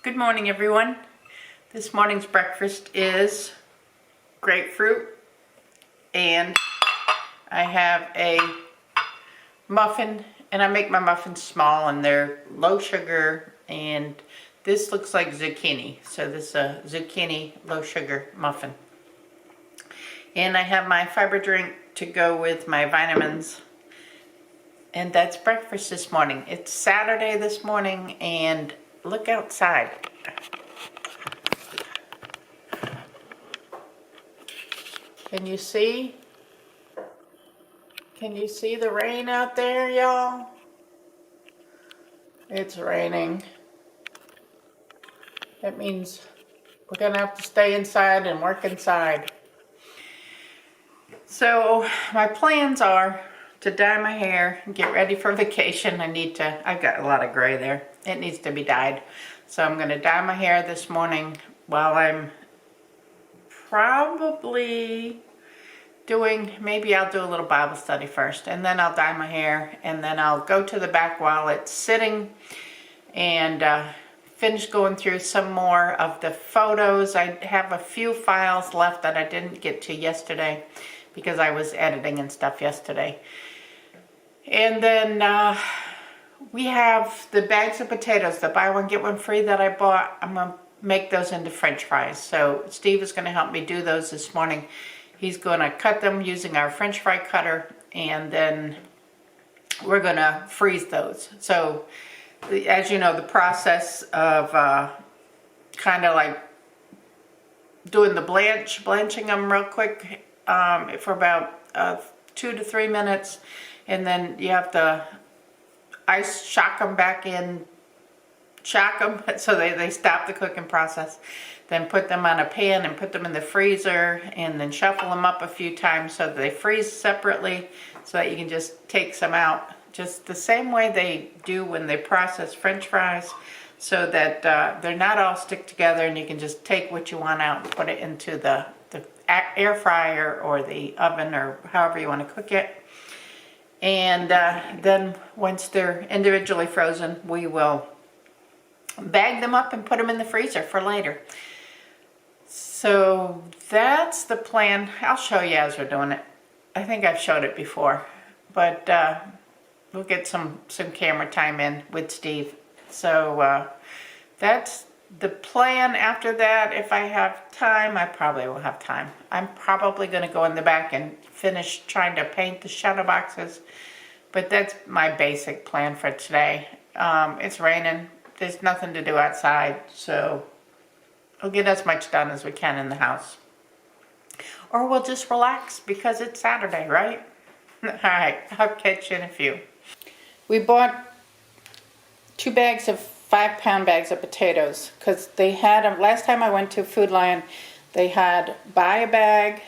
Good morning, everyone. This morning's breakfast is grapefruit, and I have a muffin, and I make my muffins small and they're low sugar, and this looks like zucchini, so this is a zucchini low sugar muffin. And I have my fiber drink to go with my vitamins, and that's breakfast this morning. It's Saturday this morning, and look outside. Can you see? Can you see the rain out there, y'all? It's raining. That means we're gonna have to stay inside and work inside. So my plans are to dye my hair and get ready for vacation. I've got a lot of gray there. It needs to be dyed. So I'm gonna dye my hair this morning while I'm probably maybe I'll do a little Bible study first, and then I'll dye my hair, and then I'll go to the back while it's sitting and finish going through some more of the photos. I have a few files left that I didn't get to yesterday because I was editing and stuff yesterday. And then we have the bags of potatoes, the buy one get one free that I bought. I'm gonna make those into French fries. So Steve is gonna help me do those this morning. He's gonna cut them using our French fry cutter, and then we're gonna freeze those. So as you know, the process of kind of like doing the blanching them real quick for about 2 to 3 minutes, and then you have to ice shock them back in, shock them so they stop the cooking process. Then put them on a pan and put them in the freezer, and then shuffle them up a few times so that they freeze separately, so that you can just take some out, just the same way they do when they process French fries, so that they're not all stick together, and you can just take what you want out and put it into the air fryer or the oven or however you want to cook it. And then once they're individually frozen, we will bag them up and put them in the freezer for later. So that's the plan. I'll show you as we're doing it. I think I've showed it before, but we'll get some camera time in with Steve. So that's the plan. After that, if I have time, I probably will have time. I'm probably going to go in the back and finish trying to paint the shadow boxes, but that's my basic plan for today. It's raining. There's nothing to do outside, so we'll get as much done as we can in the house. Or we'll just relax because it's Saturday, right? Alright, I'll catch you in a few. We bought 2 bags of 5-pound bags of potatoes because they had them. Last time I went to Food Lion, they had buy a bag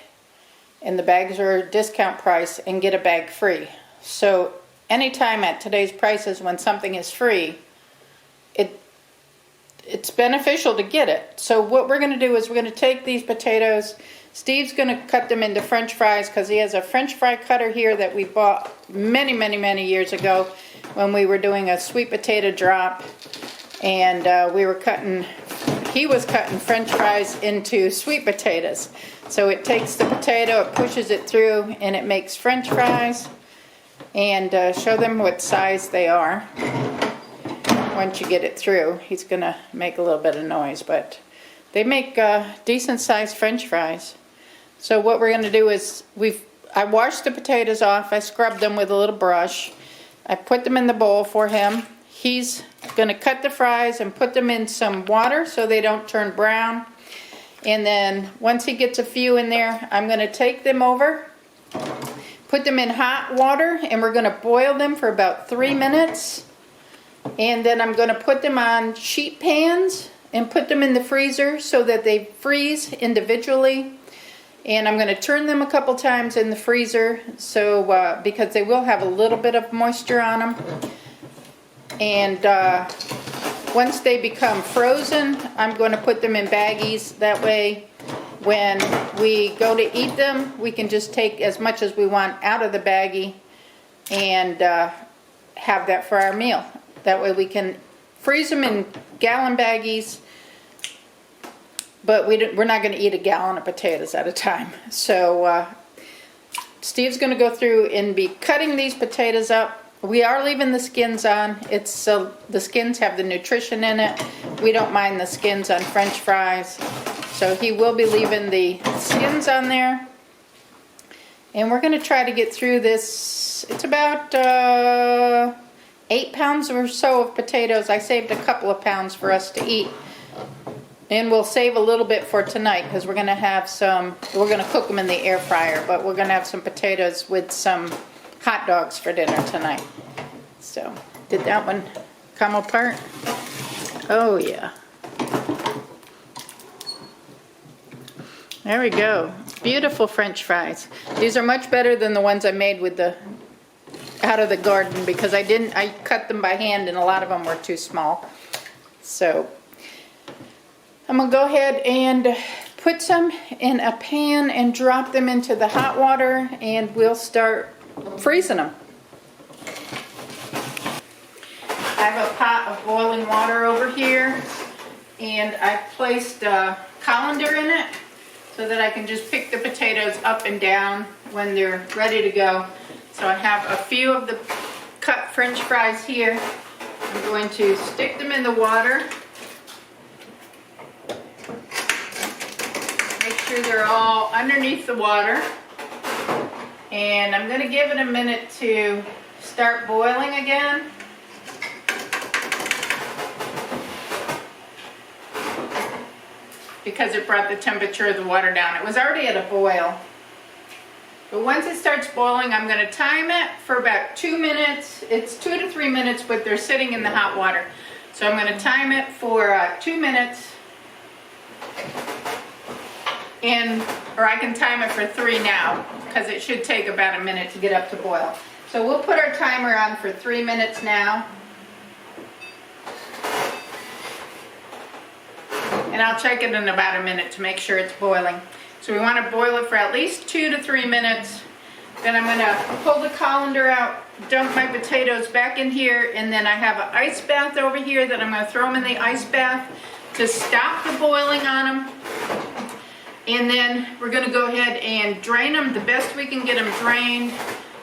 and the bags are discount price and get a bag free. So anytime at today's prices when something is free, it's beneficial to get it. So what we're going to do is we're going to take these potatoes. Steve's going to cut them into French fries because he has a French fry cutter here that we bought many years ago when we were doing a sweet potato drop, and he was cutting French fries into sweet potatoes. So it takes the potato, it pushes it through, and it makes French fries. And show them what size they are. Once you get it through, he's gonna make a little bit of noise, but they make decent sized French fries. So what we're gonna do is I washed the potatoes off. I scrubbed them with a little brush. I put them in the bowl for him. He's gonna cut the fries and put them in some water so they don't turn brown. And then once he gets a few in there, I'm gonna take them over, put them in hot water, and we're gonna boil them for about 3 minutes. And then I'm going to put them on sheet pans and put them in the freezer so that they freeze individually. And I'm going to turn them a couple times in the freezer so because they will have a little bit of moisture on them. And once they become frozen, I'm going to put them in baggies. That way when we go to eat them, we can just take as much as we want out of the baggie and have that for our meal. That way we can freeze them in gallon baggies but we're not going to eat a gallon of potatoes at a time. So Steve's going to go through and be cutting these potatoes up. We are leaving the skins on. It's the skins have the nutrition in it. We don't mind the skins on French fries. So he will be leaving the skins on there. And we're going to try to get through this. It's about 8 pounds or so of potatoes. I saved a couple of pounds for us to eat. And we'll save a little bit for tonight because we're going to have we're going to cook them in the air fryer, but we're going to have some potatoes with some hot dogs for dinner tonight. So, did that one come apart? Oh yeah. There we go. Beautiful French fries. These are much better than the ones I made with out of the garden because I cut them by hand and a lot of them were too small. So, I'm going to go ahead and put some in a pan and drop them into the hot water and we'll start freezing them. I have a pot of boiling water over here and I've placed a colander in it so that I can just pick the potatoes up and down when they're ready to go. So I have a few of the cut French fries here. I'm going to stick them in the water. Make sure they're all underneath the water. And I'm going to give it a minute to start boiling again. Because it brought the temperature of the water down. It was already at a boil. But once it starts boiling, I'm going to time it for about 2 minutes. It's 2 to 3 minutes, but they're sitting in the hot water. So I'm going to time it for 2 minutes. Or I can time it for 3 now, because it should take about a minute to get up to boil. So we'll put our timer on for 3 minutes now. And I'll check it in about a minute to make sure it's boiling. So we want to boil it for at least 2 to 3 minutes. Then I'm going to pull the colander out, dump my potatoes back in here, and then I have an ice bath over here that I'm going to throw them in the ice bath to stop the boiling on them. And then we're going to go ahead and drain them the best we can get them drained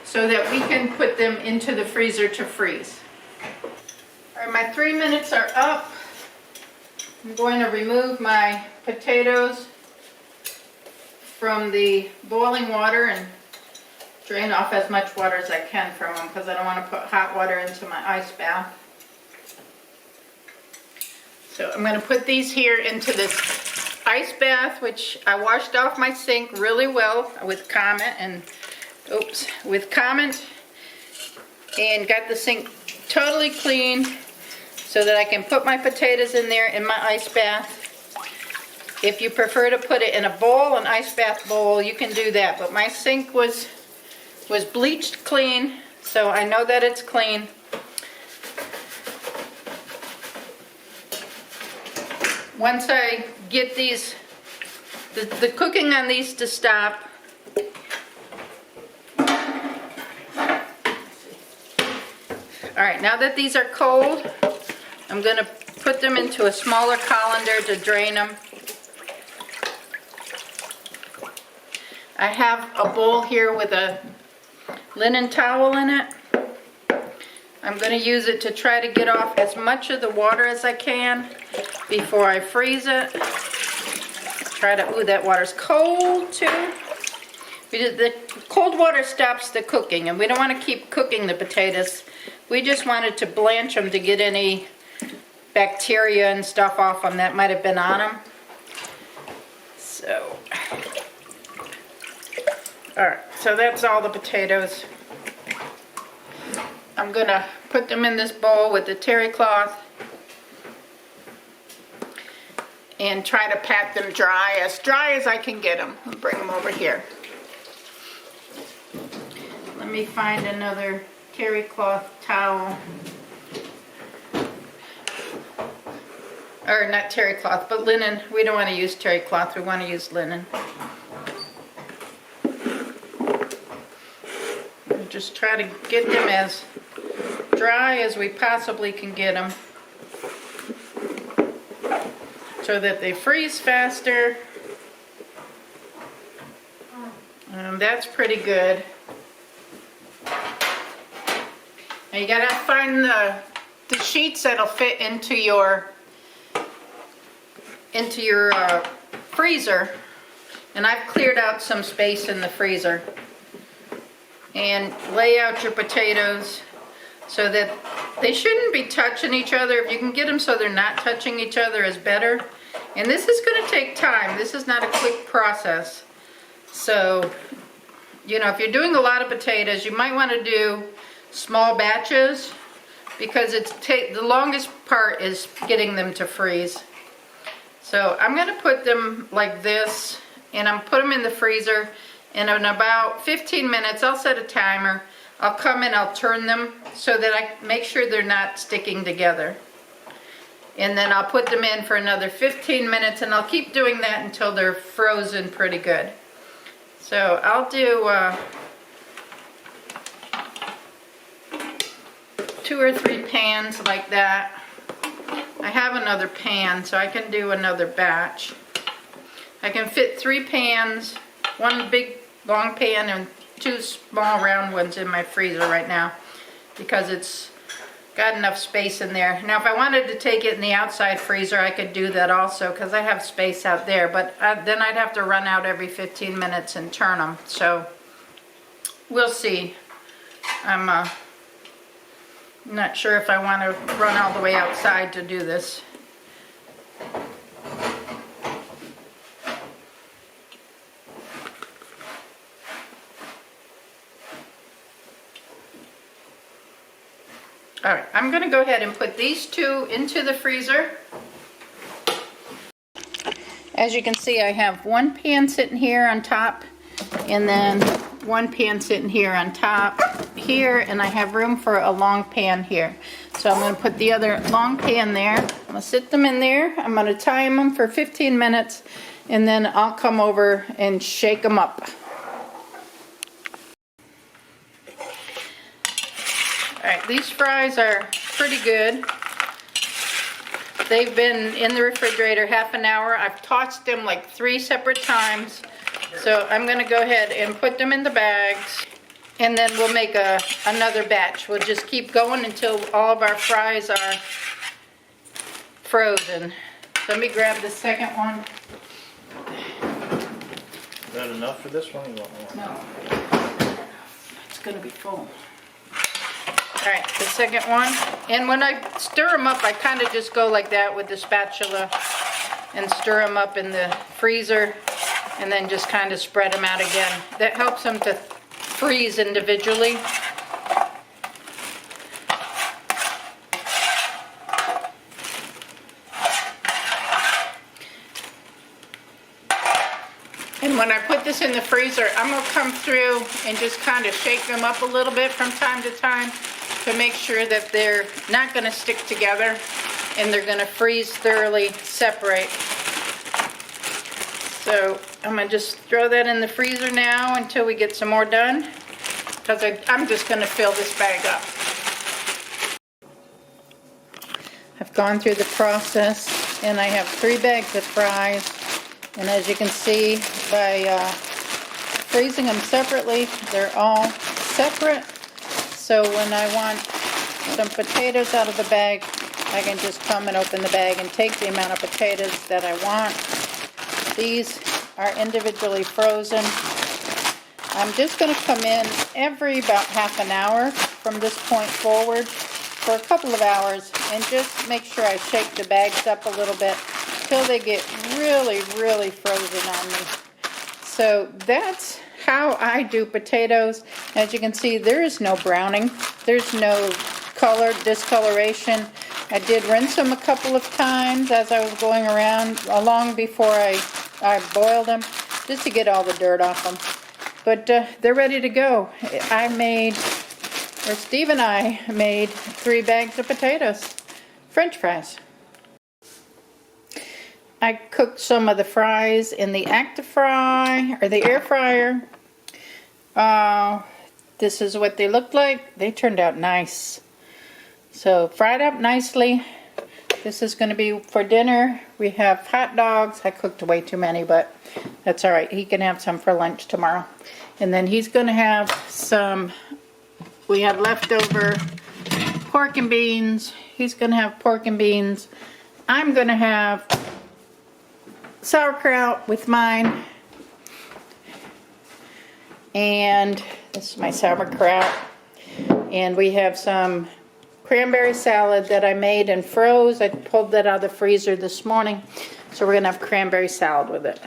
so that we can put them into the freezer to freeze. All right, my 3 minutes are up. I'm going to remove my potatoes from the boiling water and drain off as much water as I can from them because I don't want to put hot water into my ice bath. So I'm going to put these here into this ice bath, which I washed off my sink really well with Comet and got the sink totally clean so that I can put my potatoes in there in my ice bath. If you prefer to put it in a bowl, an ice bath bowl, you can do that. But my sink was bleached clean, so I know that it's clean. Once I get these, the cooking on these to stop, alright, now that these are cold, I'm going to put them into a smaller colander to drain them. I have a bowl here with a linen towel in it. I'm going to use it to try to get off as much of the water as I can before I freeze it. Ooh, that water's cold too. The cold water stops the cooking, and we don't want to keep cooking the potatoes. We just wanted to blanch them to get any bacteria and stuff off them that might have been on them. So, alright, so that's all the potatoes. I'm going to put them in this bowl with the terry cloth and try to pat them dry as I can get them. I'll bring them over here. Let me find another terry cloth towel. Or not terry cloth, but linen. We don't want to use terry cloth, we want to use linen. And just try to get them as dry as we possibly can get them. so that they freeze faster. And that's pretty good. Now you gotta find the sheets that'll fit into your freezer. And I've cleared out some space in the freezer. And lay out your potatoes so that they shouldn't be touching each other. If you can get them so they're not touching each other is better. And this is going to take time. This is not a quick process. So, you know, if you're doing a lot of potatoes, you might want to do small batches because the longest part is getting them to freeze. So I'm going to put them like this, and I'm put them in the freezer, and in about 15 minutes, I'll set a timer. I'll come and I'll turn them so that I make sure they're not sticking together. And then I'll put them in for another 15 minutes, and I'll keep doing that until they're frozen pretty good. So I'll do 2 or 3 pans like that. I have another pan, so I can do another batch. I can fit 3 pans, 1 big long pan and 2 small round ones in my freezer right now because it's got enough space in there. Now if I wanted to take it in the outside freezer, I could do that also because I have space out there, but then I'd have to run out every 15 minutes and turn them. So we'll see. I'm not sure if I want to run all the way outside to do this. All right, I'm going to go ahead and put these 2 into the freezer. As you can see, I have 1 pan sitting here on top, and then 1 pan sitting here on top here, and I have room for a long pan here. So I'm going to put the other long pan there. I'm going to sit them in there. I'm going to time them for 15 minutes, and then I'll come over and shake them up. Alright, these fries are pretty good. They've been in the refrigerator half an hour. I've tossed them like 3 separate times. So I'm going to go ahead and put them in the bags. And then we'll make another batch. We'll just keep going until all of our fries are frozen. Let me grab the second one. Is that enough for this one? You want more? No. It's going to be full. Alright, the second one. And when I stir them up, I kind of just go like that with the spatula and stir them up in the freezer and then just kind of spread them out again. That helps them to freeze individually. And when I put this in the freezer, I'm going to come through and just kind of shake them up a little bit from time to time to make sure that they're not going to stick together and they're going to freeze thoroughly separate. So I'm going to just throw that in the freezer now until we get some more done, because I'm just going to fill this bag up. I've gone through the process and I have 3 bags of fries, and as you can see by freezing them separately, they're all separate. So when I want some potatoes out of the bag, I can just come and open the bag and take the amount of potatoes that I want. These are individually frozen. I'm just going to come in every about half an hour from this point forward for a couple of hours and just make sure I shake the bags up a little bit till they get really, really frozen on me. So that's how I do potatoes. As you can see, there is no browning. There's no color discoloration. I did rinse them a couple of times as I was going along before I boiled them, just to get all the dirt off them. But they're ready to go. Steve and I made 3 bags of potatoes, French fries. I cooked some of the fries in the ActiFry, or the air fryer. This is what they looked like. They turned out nice. So fried up nicely. This is going to be for dinner. We have hot dogs. I cooked way too many, but that's all right. He can have some for lunch tomorrow. And then he's going to have some, we had leftover pork and beans. He's going to have pork and beans. I'm going to have sauerkraut with mine. And this is my sauerkraut. And we have some cranberry salad that I made and froze. I pulled that out of the freezer this morning. So we're going to have cranberry salad with it.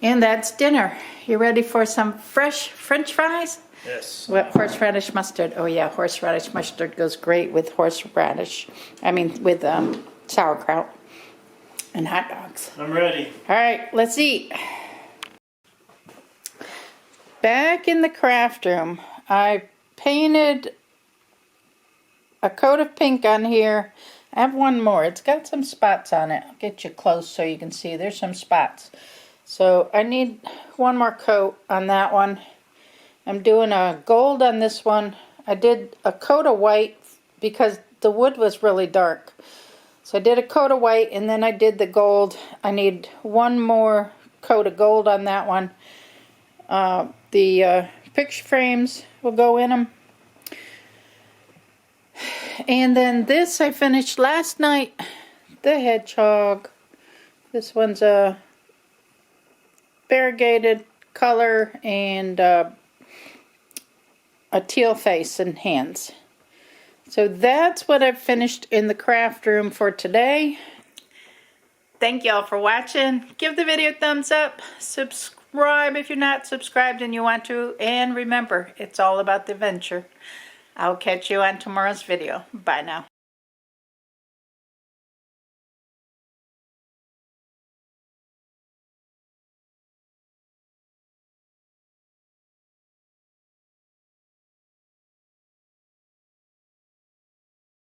And that's dinner. You ready for some fresh French fries? Yes. What, horseradish mustard? Oh yeah, horseradish mustard goes great with with sauerkraut and hot dogs. I'm ready. All right, let's eat. Back in the craft room, I painted a coat of pink on here. I have one more. It's got some spots on it. I'll get you close so you can see. There's some spots. So I need one more coat on that one. I'm doing a gold on this one. I did a coat of white because the wood was really dark. So I did a coat of white and then I did the gold. I need one more coat of gold on that one. The picture frames will go in them. And then this I finished last night, the hedgehog. This one's a variegated color and a teal face and hands. So that's what I've finished in the craft room for today. Thank y'all for watching. Give the video a thumbs up. Subscribe if you're not subscribed and you want to. And remember, it's all about the adventure. I'll catch you on tomorrow's video. Bye now.